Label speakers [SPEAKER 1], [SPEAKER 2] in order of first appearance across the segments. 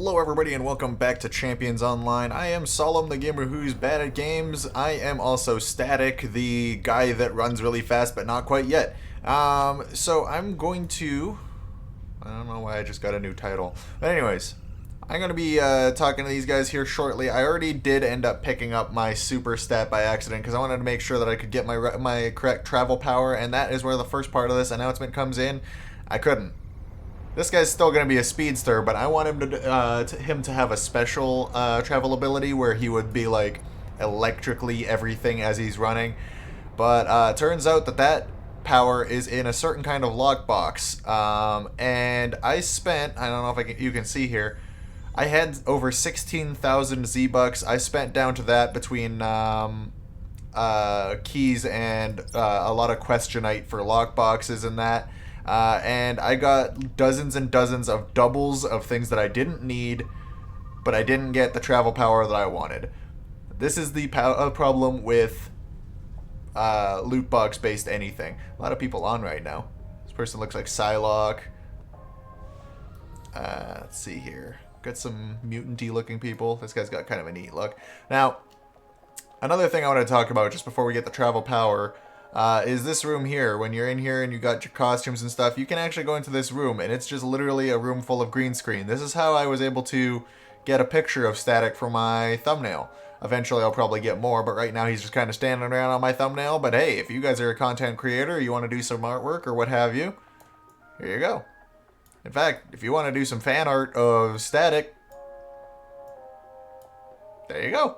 [SPEAKER 1] Hello everybody and welcome back to Champions Online. I am Solemn, the gamer who's bad at games. I am also Static, the guy that runs really fast but not quite yet. So I'm going to... I don't know why I just got a new title. But anyways, I'm going to be talking to these guys here shortly. I already did end up picking up my super stat by accident because I wanted to make sure that I could get my correct travel power, and that is where the first part of this announcement comes in. I couldn't. This guy's still going to be a speedster, but I want him to have a special travel ability where he would be like electrically everything as he's running. But turns out that power is in a certain kind of lockbox. And I spent, I don't know if you can see here, I had over 16,000 Z-Bucks. I spent down to that between keys and a lot of questionite for lockboxes and that. And I got dozens and dozens of doubles of things that I didn't need, but I didn't get the travel power that I wanted. This is the problem with loot box based anything. A lot of people on right now. This person looks like Psylocke. Let's see here. Got some mutant-y looking people. This guy's got kind of a neat look. Now, another thing I want to talk about just before we get the travel power is this room here. When you're in here and you got your costumes and stuff, you can actually go into this room, and it's just literally a room full of green screen. This is how I was able to get a picture of Static for my thumbnail. Eventually I'll probably get more, but right now he's just kind of standing around on my thumbnail. But hey, if you guys are a content creator, you want to do some artwork or what have you, here you go. In fact, if you want to do some fan art of Static, there you go.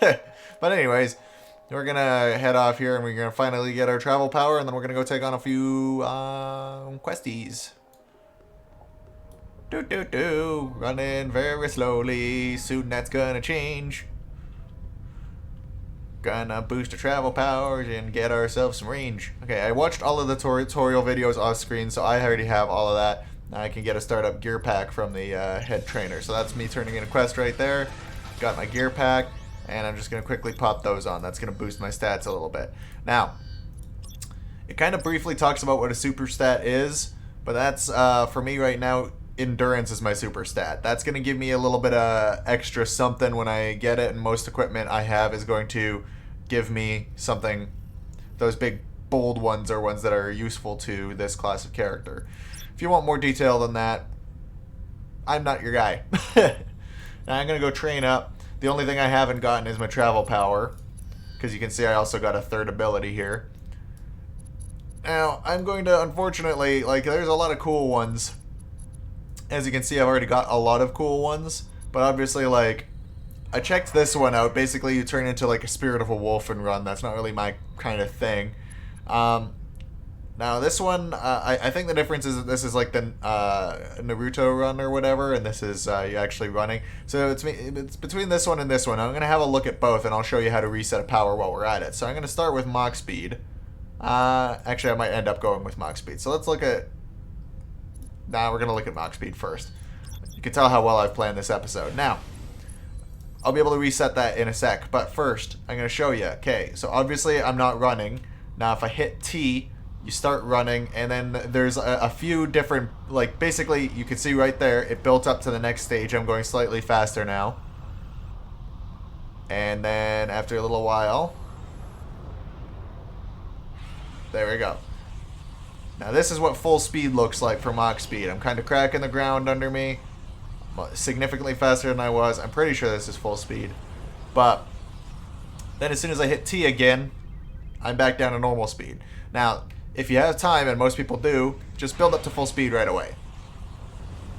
[SPEAKER 1] But anyways, we're going to head off here and we're going to finally get our travel power, and then we're going to go take on a few questies. Running very slowly. Soon that's going to change. Gonna boost our travel powers and get ourselves some range. Okay, I watched all of the tutorial videos off screen, so I already have all of that. Now I can get a startup gear pack from the head trainer. So that's me turning in a quest right there. Got my gear pack. And I'm just going to quickly pop those on. That's going to boost my stats a little bit. Now, it kind of briefly talks about what a super stat is. But that's, for me right now, endurance is my super stat. That's going to give me a little bit of extra something when I get it. And most equipment I have is going to give me something. Those big, bold ones are ones that are useful to this class of character. If you want more detail than that, I'm not your guy. Now I'm going to go train up. The only thing I haven't gotten is my travel power, because you can see I also got a third ability here. Now, I'm going to, unfortunately, like, there's a lot of cool ones. As you can see, I've already got a lot of cool ones, but obviously, like, I checked this one out. Basically, you turn into, like, a spirit of a wolf and run. That's not really my kind of thing. Now, this one, I think the difference is that this is like the Naruto run or whatever, and this is you actually running. So it's between this one and this one. I'm going to have a look at both, and I'll show you how to reset a power while we're at it. So I'm going to start with Mach Speed. Actually, I might end up going with Mach Speed. So let's look at... Nah, we're going to look at Mach Speed first. You can tell how well I've planned this episode. Now, I'll be able to reset that in a sec, but first, I'm going to show you. Okay, so obviously I'm not running. Now, if I hit T... You start running, and then there's a few different, like, basically, you can see right there, it built up to the next stage. I'm going slightly faster now. And then, after a little while, there we go. Now, this is what full speed looks like for Mach Speed. I'm kind of cracking the ground under me. I'm significantly faster than I was. I'm pretty sure this is full speed. But, then as soon as I hit T again, I'm back down to normal speed. Now, if you have time, and most people do, just build up to full speed right away.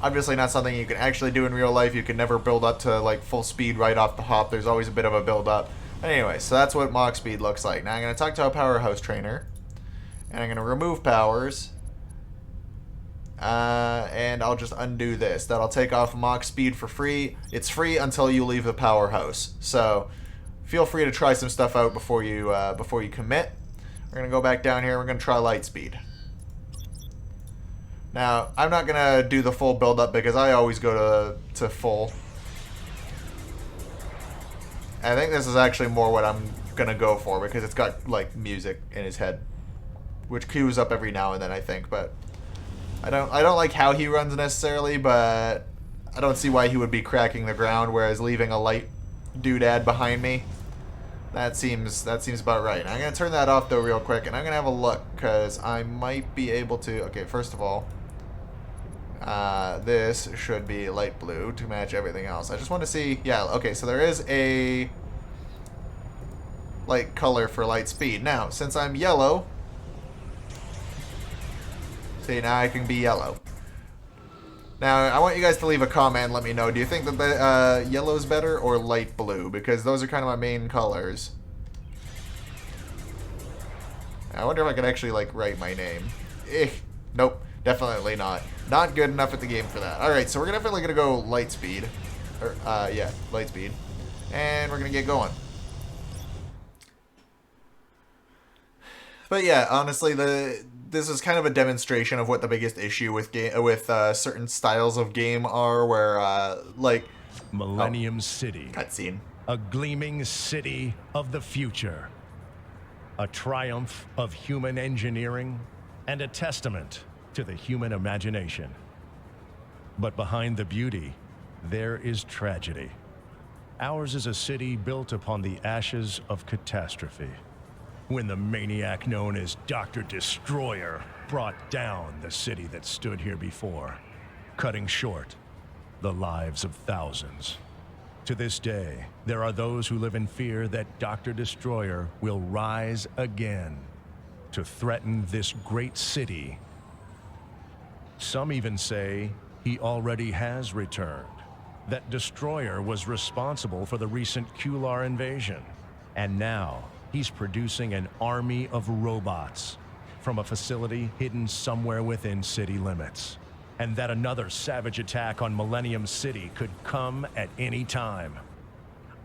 [SPEAKER 1] Obviously not something you can actually do in real life. You can never build up to like full speed right off the hop. There's always a bit of a build up. Anyway, so that's what Mach Speed looks like. Now I'm going to talk to a powerhouse trainer. And I'm going to remove powers. And I'll just undo this. That'll take off Mach Speed for free. It's free until you leave the powerhouse. So feel free to try some stuff out before you commit. We're going to go back down here. We're going to try light speed. Now, I'm not going to do the full build-up because I always go to full. I think this is actually more what I'm going to go for because it's got, like, music in his head. Which queues up every now and then, I think. But I don't like how he runs necessarily, but I don't see why he would be cracking the ground, whereas leaving a light doodad behind me, that seems about right. I'm going to turn that off, though, real quick, and I'm going to have a look, because I might be able to... Okay, first of all, this should be light blue to match everything else. I just want to see... Yeah, okay, so there is a light color for light speed. Now, since I'm yellow... See, now I can be yellow. Now, I want you guys to leave a comment and let me know. Do you think that the yellow's better or light blue? Because those are kind of my main colors. I wonder if I could actually, like, write my name. Nope. Definitely not. Not good enough at the game for that. Alright, so we're definitely going to go light speed. Yeah, light speed. And we're going to get going. But yeah, honestly, this is kind of a demonstration of what the biggest issue with certain styles of game are, where like
[SPEAKER 2] Millennium City,
[SPEAKER 1] cutscene,
[SPEAKER 2] a gleaming city of the future, a triumph of human engineering, and a testament to the human imagination. But behind the beauty, there is tragedy. Ours is a city built upon the ashes of catastrophe. When the maniac known as Dr. Destroyer brought down the city that stood here before, cutting short the lives of thousands. To this day, there are those who live in fear that Dr. Destroyer will rise again to threaten this great city. Some even say he already has returned, that Destroyer was responsible for the recent Kular invasion, and now he's producing an army of robots from a facility hidden somewhere within city limits. And that another savage attack on Millennium City could come at any time.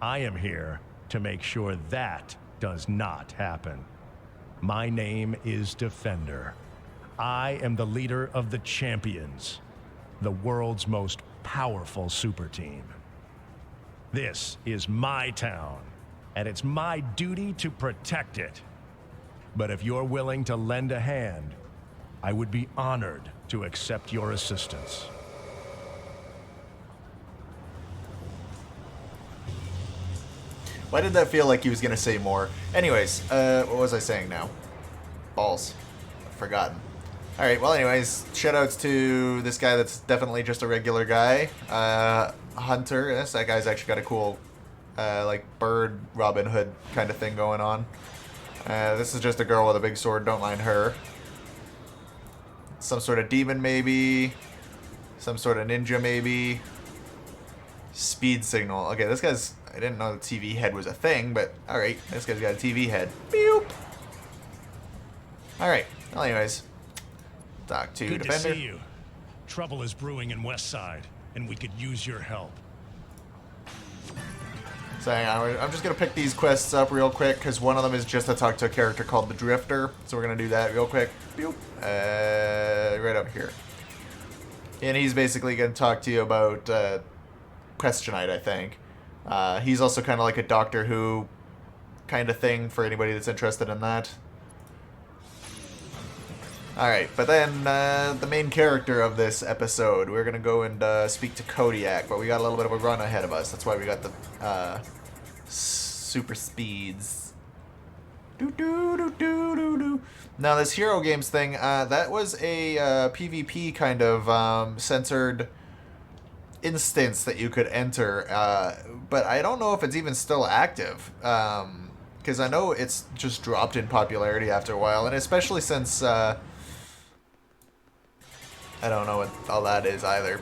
[SPEAKER 2] I am here to make sure that does not happen. My name is Defender. I am the leader of the Champions, the world's most powerful super team. This is my town, and it's my duty to protect it. But if you're willing to lend a hand, I would be honored to accept your assistance.
[SPEAKER 1] Why did that feel like he was going to say more? Anyways, what was I saying now? Balls. I've forgotten. Alright, well anyways, shoutouts to this guy that's definitely just a regular guy. Hunter. Yes, that guy's actually got a cool like bird Robin Hood kind of thing going on. This is just a girl with a big sword, don't mind her. Some sort of demon maybe. Some sort of ninja maybe. Speed signal. Okay, this guy's... I didn't know the TV head was a thing, but alright, this guy's got a TV head. Beep! Alright, well anyways. Talk to
[SPEAKER 2] Good
[SPEAKER 1] Defender.
[SPEAKER 2] to see you. Trouble is brewing in Westside, and we could use your help.
[SPEAKER 1] So hang on, I'm just going to pick these quests up real quick, because one of them is just to talk to a character called the Drifter. So we're going to do that real quick. Boop. Right up here. And he's basically going to talk to you about Questionite, I think. He's also kind of like a Doctor Who kind of thing for anybody that's interested in that. Alright, but then the main character of this episode, we're going to go and speak to Kodiak, but we got a little bit of a run ahead of us. That's why we got the super speeds. Now, this Hero Games thing, that was a PvP kind of censored instance that you could enter, but I don't know if it's even still active, because I know it's just dropped in popularity after a while, and especially since... I don't know what all that is either.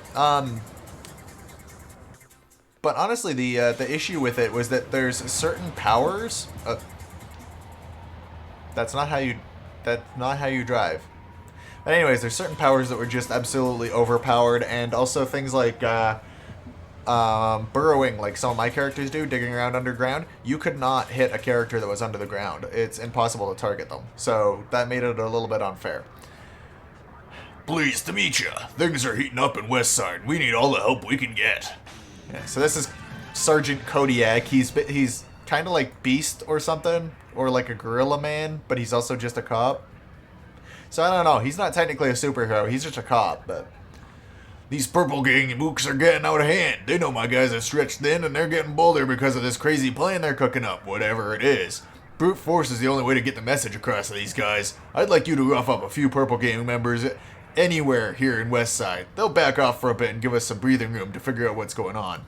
[SPEAKER 1] But honestly, the issue with it was that there's certain powers. That's not how you drive. But anyways, there's certain powers that were just absolutely overpowered, and also things like burrowing, like some of my characters do, digging around underground. You could not hit a character that was under the ground. It's impossible to target them. So that made it a little bit unfair. Pleased to meet ya. Things are heating up in Westside. We need all the help we can get. Yeah, so this is Sergeant Kodiak. He's kind of like Beast or something, or like a gorilla man, but he's also just a cop. So I don't know. He's not technically a superhero. He's just a cop, but These purple gang mooks are getting out of hand. They know my guys are stretched thin and they're getting bolder because of this crazy plan they're cooking up, whatever it is. Brute force is the only way to get the message across to these guys. I'd like you to rough up a few purple gang members anywhere here in Westside. They'll back off for a bit and give us some breathing room to figure out what's going on.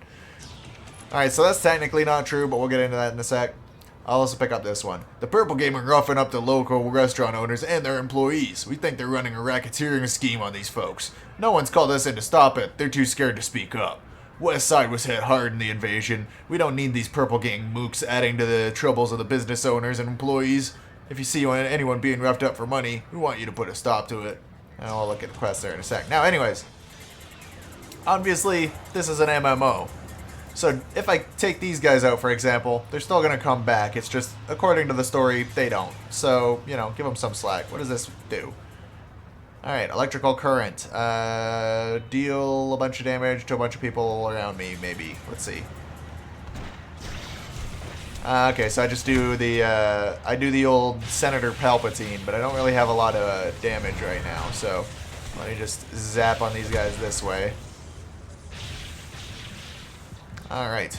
[SPEAKER 1] Alright, so that's technically not true, but we'll get into that in a sec. I'll also pick up this one. The Purple Gang are roughing up the local restaurant owners and their employees. We think they're running a racketeering scheme on these folks. No one's called us in to stop it. They're too scared to speak up. Westside was hit hard in the invasion. We don't need these Purple Gang mooks adding to the troubles of the business owners and employees. If you see anyone being roughed up for money, we want you to put a stop to it. And I'll look at the quest there in a sec. Now, anyways, obviously, this is an MMO. So if I take these guys out, for example, they're still going to come back. It's just, according to the story, they don't. So, you know, give them some slack. What does this do? Alright, electrical current. Deal a bunch of damage to a bunch of people around me, maybe. Let's see. Okay, so I just do the old Senator Palpatine, but I don't really have a lot of damage right now. So let me just zap on these guys this way. Alright.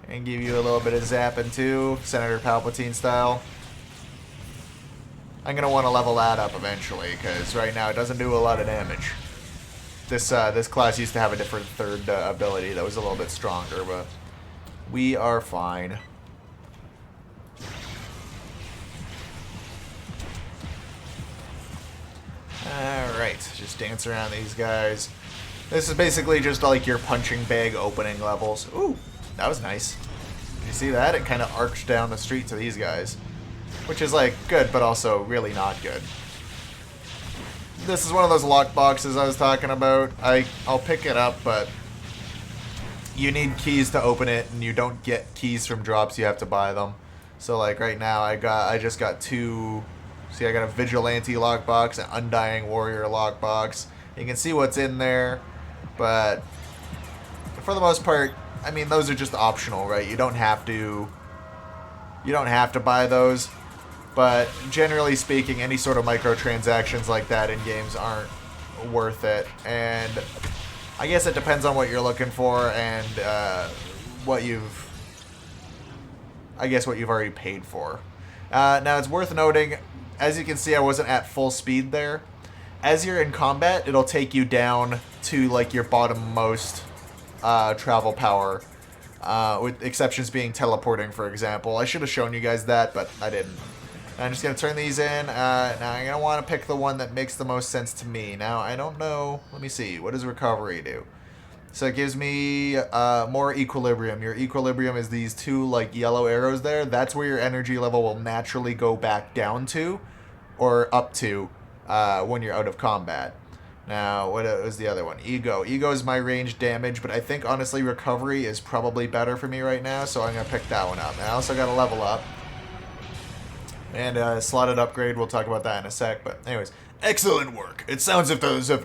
[SPEAKER 1] And give you a little bit of zapping too, Senator Palpatine style. I'm going to want to level that up eventually, because right now it doesn't do a lot of damage. This class used to have a different third ability that was a little bit stronger, but we are fine. Alright, just dance around these guys. This is basically just like your punching bag opening levels. Ooh, that was nice. You see that? It kind of arched down the street to these guys. Which is like good, but also really not good. This is one of those lockboxes I was talking about. I'll pick it up, but you need keys to open it, and you don't get keys from drops. You have to buy them. So like right now, I just got two. See, I got a Vigilante lockbox, an Undying Warrior lockbox. You can see what's in there. But for the most part, I mean, those are just optional, right? You don't have to buy those. But generally speaking, any sort of microtransactions like that in games aren't worth it. And I guess it depends on what you're looking for and what you've already paid for. Now it's worth noting, as you can see, I wasn't at full speed there. As you're in combat, it'll take you down to like your bottommost travel power, with exceptions being teleporting, for example. I should have shown you guys that, but I didn't. I'm just going to turn these in. Now I'm going to want to pick the one that makes the most sense to me. Now, I don't know. Let me see. What does recovery do? So it gives me more equilibrium. Your equilibrium is these two like yellow arrows there. That's where your energy level will naturally go back down to or up to when you're out of combat. Now, what was the other one? Ego. Ego is my range damage, but I think, honestly, recovery is probably better for me right now, so I'm going to pick that one up. And I also got to level up. And slotted upgrade, we'll talk about that in a sec, but anyways. Excellent work. It sounds as if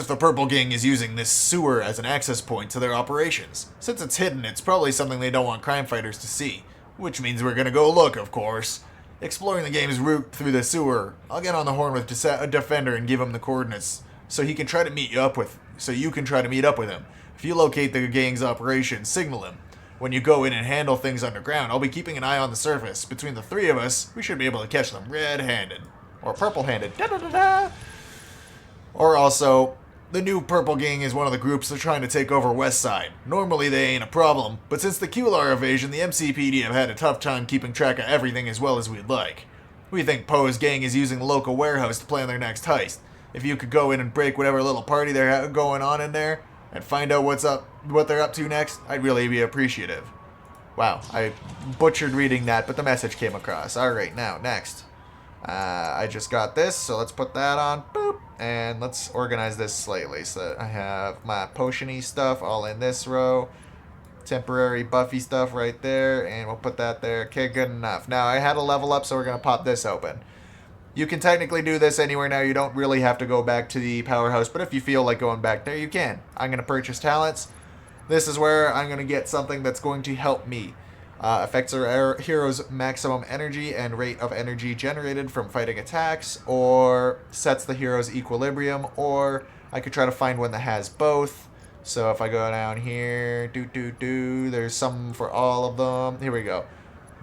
[SPEAKER 1] the Purple Gang is using this sewer as an access point to their operations. Since it's hidden, it's probably something they don't want crime fighters to see. Which means we're going to go look, of course. Exploring the game's route through the sewer, I'll get on the horn with a Defender and give him the coordinates so he can try to meet you up with. So you can try to meet up with him. If you locate the gang's operation, signal him. When you go in and handle things underground, I'll be keeping an eye on the surface. Between the three of us, we should be able to catch them red-handed or purple-handed. Da-da-da-da. Or also, the new Purple Gang is one of the groups that are trying to take over Westside. Normally they ain't a problem, but since the QLR invasion, the MCPD have had a tough time keeping track of everything as well as we'd like. We think Poe's gang is using the local warehouse to plan their next heist. If you could go in and break whatever little party they're going on in there, and find out what they're up to next, I'd really be appreciative. Wow, I butchered reading that, but the message came across. Alright, now, next. I just got this, so let's put that on. Boop. And let's organize this slightly so that I have my potion-y stuff all in this row. Temporary buffy stuff right there, and we'll put that there. Okay, good enough. Now, I had a level up, so we're going to pop this open. You can technically do this anywhere now. You don't really have to go back to the powerhouse, but if you feel like going back there, you can. I'm going to purchase talents. This is where I'm going to get something that's going to help me. Affects our hero's maximum energy and rate of energy generated from fighting attacks, or sets the hero's equilibrium, or I could try to find one that has both. So if I go down here, there's some for all of them. Here we go.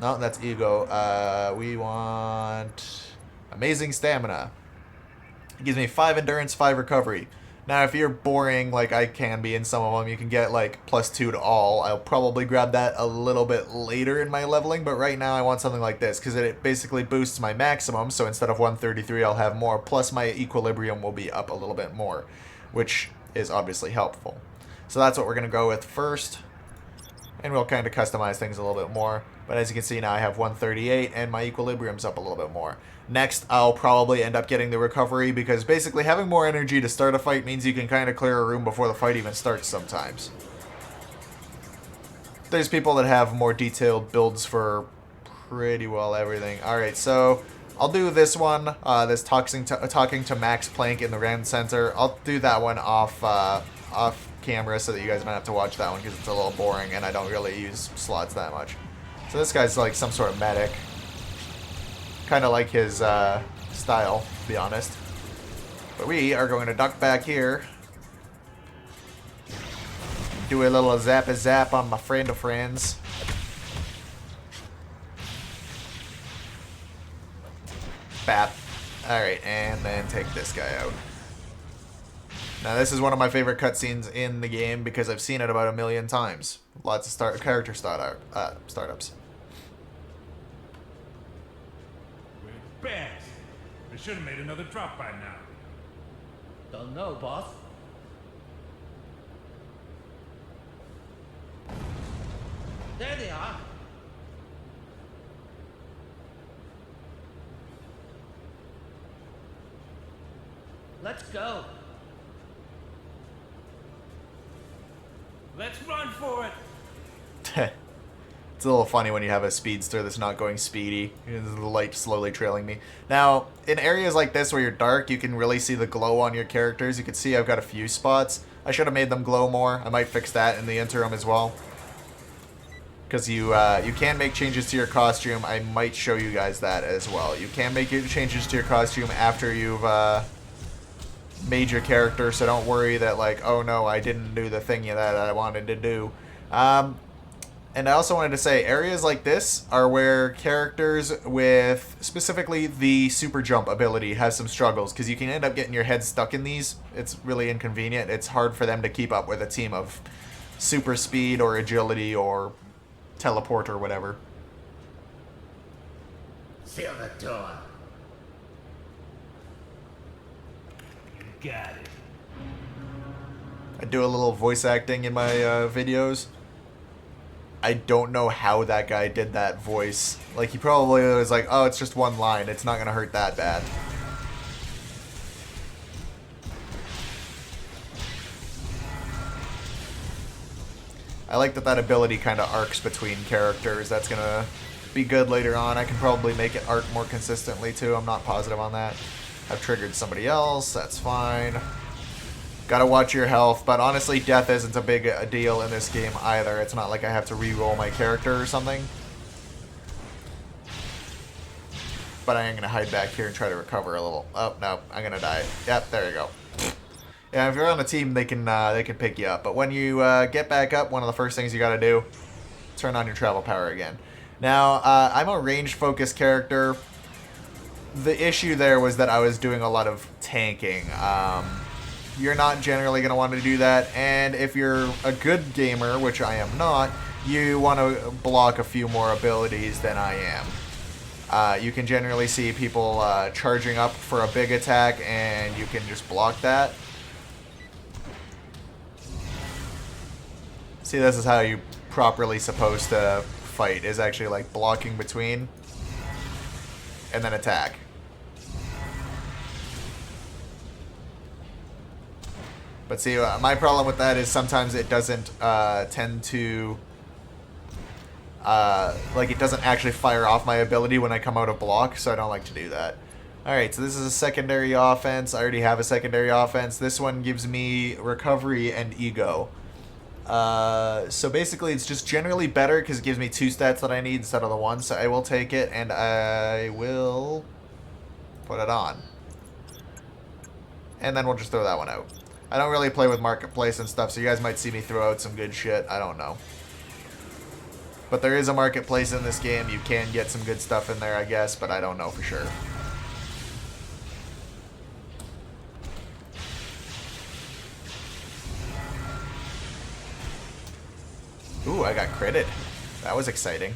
[SPEAKER 1] No, that's ego. We want amazing stamina. It gives me 5 endurance, 5 recovery. Now, if you're boring like I can be in some of them, you can get like +2 to all. I'll probably grab that a little bit later in my leveling, but right now I want something like this because it basically boosts my maximum. So instead of 133, I'll have more. Plus my equilibrium will be up a little bit more, which is obviously helpful. So that's what we're going to go with first. And we'll kind of customize things a little bit more. But as you can see now, I have 138 and my equilibrium's up a little bit more. Next, I'll probably end up getting the recovery because basically having more energy to start a fight means you can kind of clear a room before the fight even starts sometimes. There's people that have more detailed builds for pretty well everything. Alright, so I'll do this one, this talking to Max Planck in the Rand Center. I'll do that one off camera so that you guys might have to watch that one because it's a little boring and I don't really use slots that much. So this guy's like some sort of medic. Kind of like his style, to be honest. But we are going to duck back here. Do a little zap on my friend of friends. Bap. Alright, and then take this guy out. Now this is one of my favorite cutscenes in the game because I've seen it about 1,000,000 times. Lots of character startups.
[SPEAKER 3] Bad. They should have made another drop by now.
[SPEAKER 4] Don't know, boss. There they are. Let's go.
[SPEAKER 3] Let's run for it.
[SPEAKER 1] It's a little funny when you have a speedster that's not going speedy. The light slowly trailing me. Now, in areas like this where you're dark, you can really see the glow on your characters. You can see I've got a few spots. I should have made them glow more. I might fix that in the interim as well. Because you can make changes to your costume. I might show you guys that as well. You can make changes to your costume after you've made your character, so don't worry that like, oh no, I didn't do the thing that I wanted to do. And I also wanted to say, areas like this are where characters with specifically the super jump ability have some struggles, because you can end up getting your head stuck in these. It's really inconvenient. It's hard for them to keep up with a team of super speed or agility or teleport or whatever.
[SPEAKER 4] Seal the door.
[SPEAKER 3] You got it.
[SPEAKER 1] I do a little voice acting in my videos. I don't know how that guy did that voice. Like, he probably was like, oh, it's just one line. It's not going to hurt that bad. I like that ability kind of arcs between characters. That's going to be good later on. I can probably make it arc more consistently, too. I'm not positive on that. I've triggered somebody else. That's fine. Gotta watch your health, but honestly, death isn't a big deal in this game either. It's not like I have to re-roll my character or something. But I am gonna hide back here and try to recover a little. Oh, no, I'm gonna die. Yep, there you go. Yeah, if you're on a team, they can pick you up. But when you get back up, one of the first things you gotta do, turn on your travel power again. Now, I'm a ranged-focused character. The issue there was that I was doing a lot of tanking. You're not generally going to want to do that, and if you're a good gamer, which I am not, you want to block a few more abilities than I am. You can generally see people charging up for a big attack, and you can just block that. See, this is how you properly supposed to fight, is actually like blocking between, and then attack. But see, my problem with that is sometimes it doesn't tend to, like, it doesn't actually fire off my ability when I come out of block, so I don't like to do that. Alright, so this is a secondary offense. I already have a secondary offense. This one gives me recovery and ego. So basically it's just generally better because it gives me 2 stats that I need instead of the 1, so I will take it and I will put it on. And then we'll just throw that one out. I don't really play with Marketplace and stuff, so you guys might see me throw out some good shit. I don't know. But there is a Marketplace in this game. You can get some good stuff in there, I guess, but I don't know for sure. Ooh, I got critted. That was exciting.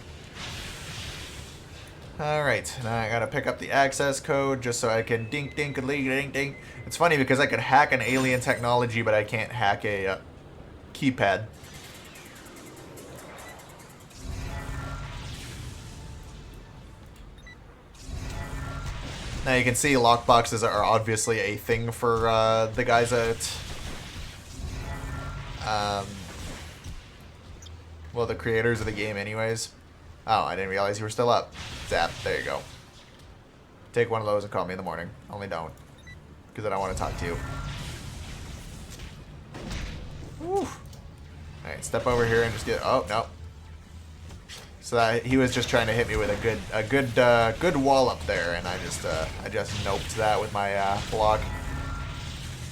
[SPEAKER 1] Alright, now I gotta pick up the access code just so I can dink dink dink dink. It's funny because I could hack an alien technology, but I can't hack a keypad. Now you can see lockboxes are obviously a thing for the guys at well, the creators of the game anyways. Oh, I didn't realize you were still up. Zap, there you go. Take one of those and call me in the morning. Only don't. Because I don't want to talk to you. Whew. Alright, step over here and just get... Oh, no. So that, he was just trying to hit me with a good wall up there, and I just noped that with my block.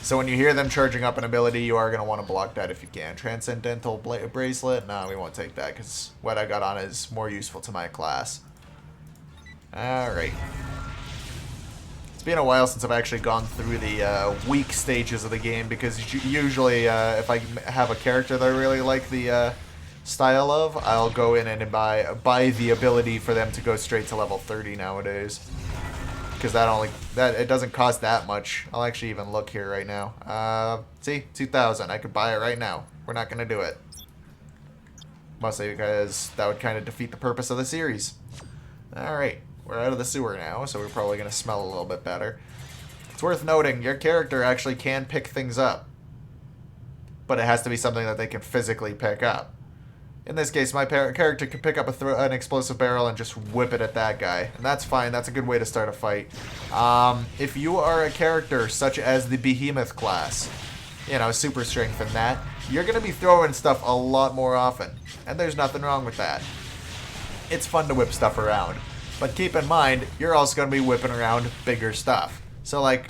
[SPEAKER 1] So when you hear them charging up an ability, you are going to want to block that if you can. Transcendental Bracelet? No, we won't take that because what I got on is more useful to my class. Alright. It's been a while since I've actually gone through the weak stages of the game because usually if I have a character that I really like the style of, I'll go in and buy the ability for them to go straight to level 30 nowadays. Because it doesn't cost that much. I'll actually even look here right now. See, 2,000. I could buy it right now. We're not gonna do it. Mostly because that would kind of defeat the purpose of the series. Alright, we're out of the sewer now, so we're probably gonna smell a little bit better. It's worth noting, your character actually can pick things up. But it has to be something that they can physically pick up. In this case, my character can pick up an explosive barrel and just whip it at that guy. And that's fine. That's a good way to start a fight. If you are a character such as the Behemoth class, you know, super strength and that, you're going to be throwing stuff a lot more often. And there's nothing wrong with that. It's fun to whip stuff around. But keep in mind, you're also going to be whipping around bigger stuff. So, like,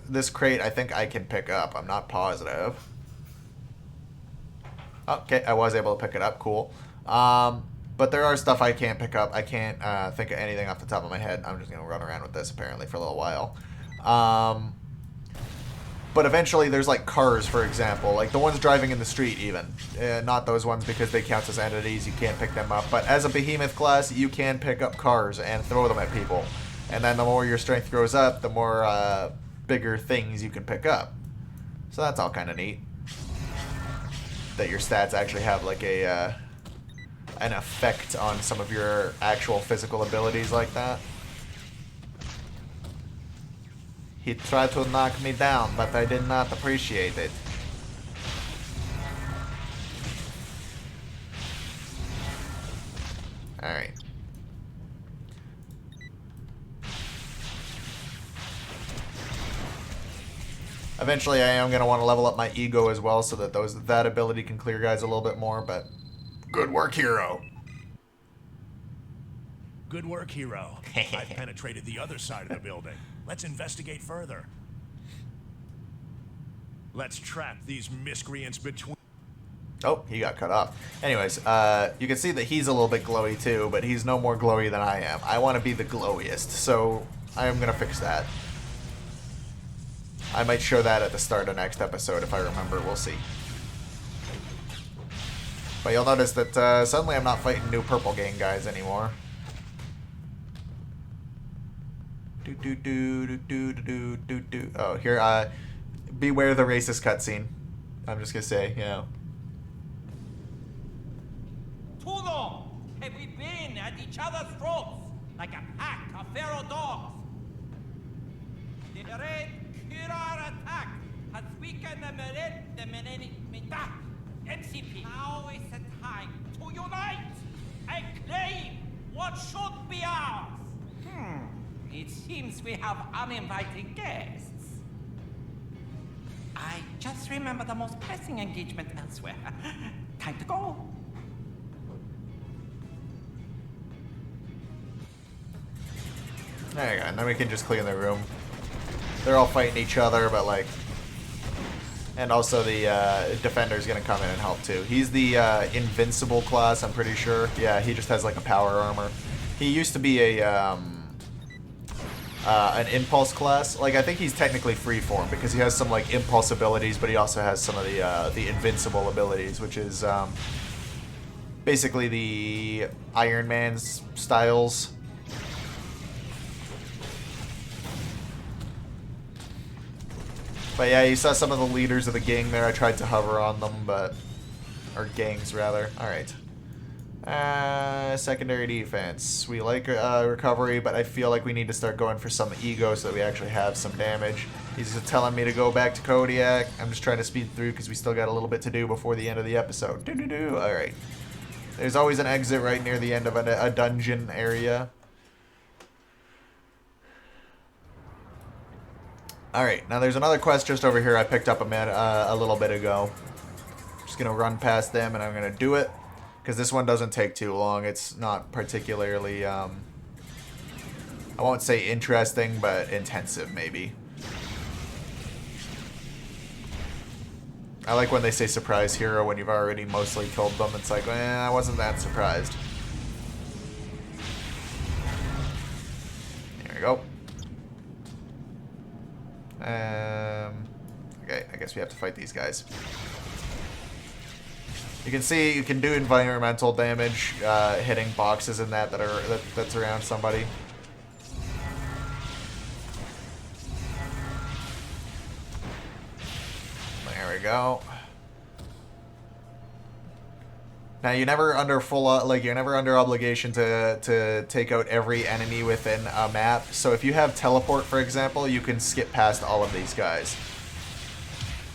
[SPEAKER 1] this crate I think I can pick up. I'm not positive. Okay, I was able to pick it up. Cool. But there are stuff I can't pick up. I can't think of anything off the top of my head. I'm just going to run around with this, apparently, for a little while. But eventually, there's, like, cars, for example. Like, the ones driving in the street, even. Not those ones, because they count as entities. You can't pick them up. But as a Behemoth class, you can pick up cars and throw them at people. And then the more your strength grows up, the more bigger things you can pick up. So that's all kind of neat. That your stats actually have like an effect on some of your actual physical abilities like that. He tried to knock me down, but I did not appreciate it. Alright. Eventually, I am going to want to level up my ego as well so that that ability can clear guys a little bit more, but good work, hero.
[SPEAKER 2] Good work, hero. I've penetrated the other side of the building. Let's investigate further. Let's trap these miscreants between...
[SPEAKER 1] Oh, he got cut off. Anyways, you can see that he's a little bit glowy too, but he's no more glowy than I am. I want to be the glowiest, so I am going to fix that. I might show that at the start of next episode if I remember. We'll see. But you'll notice that suddenly I'm not fighting new purple gang guys anymore. Oh, here, beware the racist cutscene. I'm just gonna say, you know.
[SPEAKER 4] Too long have we been at each other's throats like a pack of feral dogs. The red Kurar attack has weakened the MCP. Now is the time to unite and claim what should be ours. It seems we have uninvited guests. I just remember the most pressing engagement elsewhere. Time to go.
[SPEAKER 1] There you go, and then we can just clean the room. They're all fighting each other, but like... And also the Defender's gonna come in and help too. He's the Invincible class, I'm pretty sure. Yeah, he just has like a power armor. He used to be a an Impulse class. Like, I think he's technically freeform because he has some like Impulse abilities, but he also has some of the Invincible abilities, which is basically the Iron Man's styles. But yeah, you saw some of the leaders of the gang there. I tried to hover on them, but... Or gangs, rather. Alright. Secondary defense. We like recovery, but I feel like we need to start going for some ego so that we actually have some damage. He's telling me to go back to Kodiak. I'm just trying to speed through because we still got a little bit to do before the end of the episode. Doo-doo-doo. Alright. There's always an exit right near the end of a dungeon area. Alright, now there's another quest just over here I picked up a little bit ago. Just gonna run past them and I'm gonna do it. Because this one doesn't take too long. It's not particularly, I won't say interesting, but intensive maybe. I like when they say surprise hero when you've already mostly killed them. It's like, I wasn't that surprised. There we go. Okay, I guess we have to fight these guys. You can see you can do environmental damage, hitting boxes and that's around somebody. There we go. Now you're never under you're never under obligation to take out every enemy within a map. So if you have teleport, for example, you can skip past all of these guys.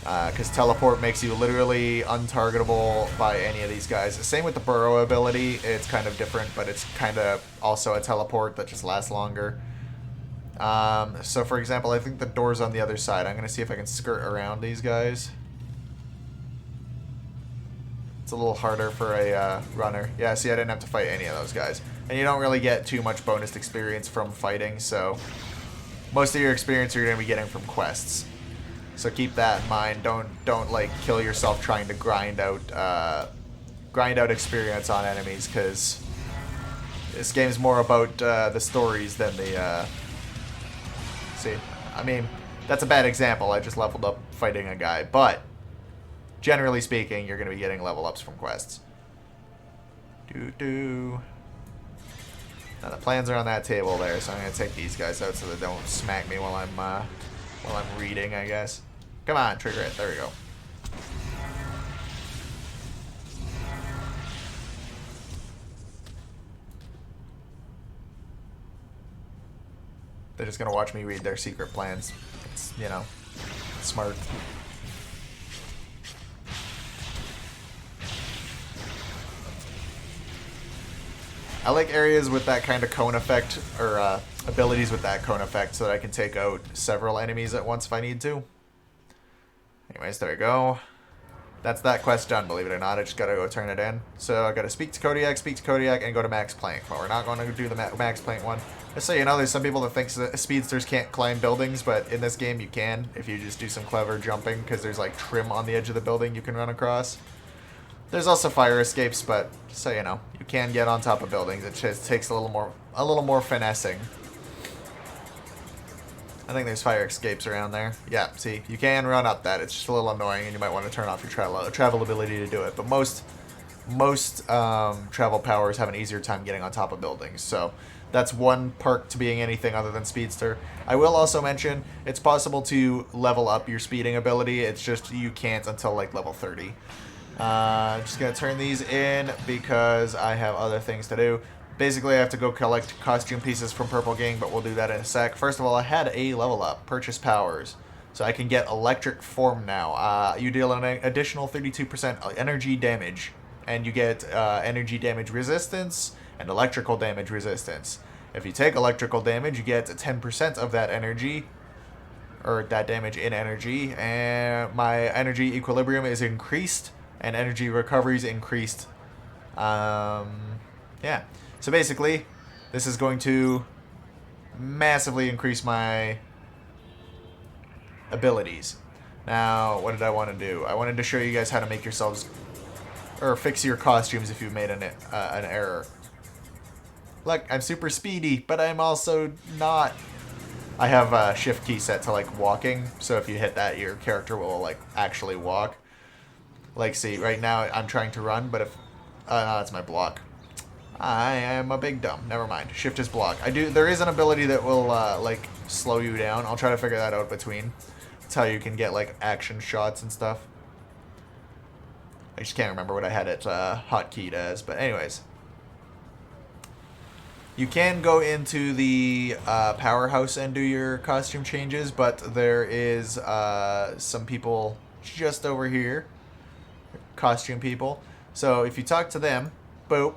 [SPEAKER 1] Because teleport makes you literally untargetable by any of these guys. Same with the burrow ability. It's kind of different, but it's kind of also a teleport that just lasts longer. So for example, I think the door's on the other side. I'm going to see if I can skirt around these guys. It's a little harder for a runner. Yeah, see, I didn't have to fight any of those guys. And you don't really get too much bonus experience from fighting, so most of your experience you're going to be getting from quests. So keep that in mind. Don't like kill yourself trying to grind out experience on enemies, because this game's more about the stories than the. See, I mean, that's a bad example. I just leveled up fighting a guy, but generally speaking, you're going to be getting level ups from quests. Now the plans are on that table there, so I'm going to take these guys out so they don't smack me while I'm reading, I guess. Come on, trigger it. There we go. They're just going to watch me read their secret plans. It's, you know, smart. I like areas with that kind of cone effect, or abilities with that cone effect, so that I can take out several enemies at once if I need to. Anyways, there we go. That's that quest done, believe it or not. I just gotta go turn it in. So I gotta speak to Kodiak, and go to Max Planck. But we're not going to do the Max Planck one. Just so you know, there's some people that think that speedsters can't climb buildings, but in this game you can, if you just do some clever jumping, because there's like trim on the edge of the building you can run across. There's also fire escapes, but just so you know, you can get on top of buildings. It just takes a little more finessing. I think there's fire escapes around there. Yeah, see, you can run up that. It's just a little annoying, and you might want to turn off your travel ability to do it. But most travel powers have an easier time getting on top of buildings. So that's one perk to being anything other than speedster. I will also mention it's possible to level up your speeding ability. It's just you can't until like level 30. Just gonna turn these in because I have other things to do. Basically, I have to go collect costume pieces from Purple Gang, but we'll do that in a sec. First of all, I had a level up, purchase powers, so I can get electric form now. You deal an additional 32% energy damage, and you get energy damage resistance and electrical damage resistance. If you take electrical damage, you get 10% of that energy or that damage in energy, and my energy equilibrium is increased, and energy recovery is increased. Yeah. So basically, this is going to massively increase my abilities. Now, what did I want to do? I wanted to show you guys how to make yourselves, or fix your costumes if you've made an error. Look, I'm super speedy, but I'm also not. I have a shift key set to like walking, so if you hit that, your character will like actually walk. Like, see, right now I'm trying to run, but if no, that's my block. I am a big dumb. Never mind. Shift is block. There is an ability that will like slow you down. I'll try to figure that out between. That's how you can get like action shots and stuff. I just can't remember what I had it hotkeyed as, but anyways. You can go into the powerhouse and do your costume changes, but there is some people just over here, costume people. So if you talk to them, boop,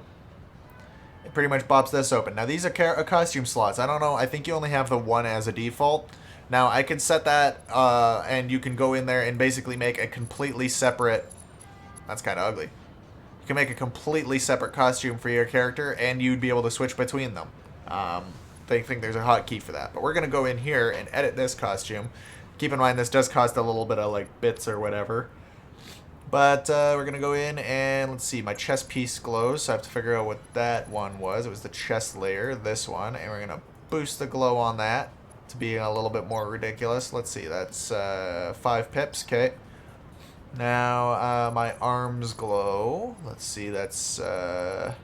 [SPEAKER 1] it pretty much pops this open. Now these are costume slots. I don't know. I think you only have the one as a default. Now I could set that, and you can go in there and basically make a completely separate. That's kind of ugly. You can make a completely separate costume for your character, and you'd be able to switch between them. They think there's a hotkey for that. But we're going to go in here and edit this costume. Keep in mind, this does cost a little bit of, like, bits or whatever. But we're going to go in and, let's see, my chest piece glows, so I have to figure out what that one was. It was the chest layer, this one, and we're going to boost the glow on that to be a little bit more ridiculous. Let's see, that's 5 pips, okay. Now, my arms glow. Let's see, that's arm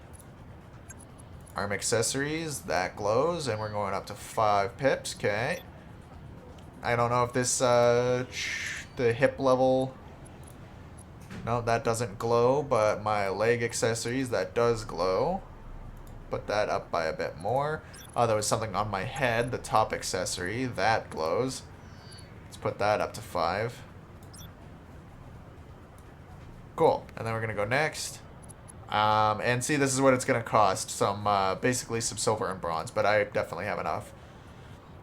[SPEAKER 1] accessories. That glows, and we're going up to 5 pips, okay. I don't know if this, the hip level. No, that doesn't glow, but my leg accessories, that does glow. Put that up by a bit more. Oh, there was something on my head, the top accessory. That glows. Let's put that up to 5. Cool. And then we're going to go next. And see, this is what it's going to cost. Some, basically some silver and bronze, but I definitely have enough.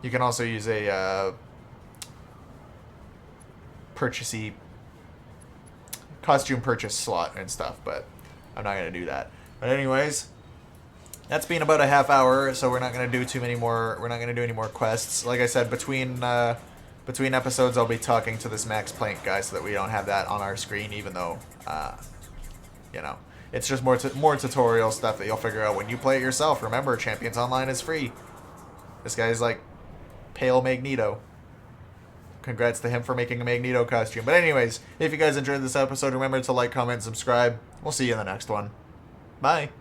[SPEAKER 1] You can also use a costume purchase slot and stuff, but I'm not going to do that. But anyways, that's been about a half hour, so we're not going to do too many more. We're not going to do any more quests. Like I said, between episodes, I'll be talking to this Max Planck guy so that we don't have that on our screen, even though, you know, it's just more tutorial stuff that you'll figure out when you play it yourself. Remember, Champions Online is free. This guy's like Pale Magneto. Congrats to him for making a Magneto costume. But anyways, if you guys enjoyed this episode, remember to like, comment, subscribe. We'll see you in the next one. Bye.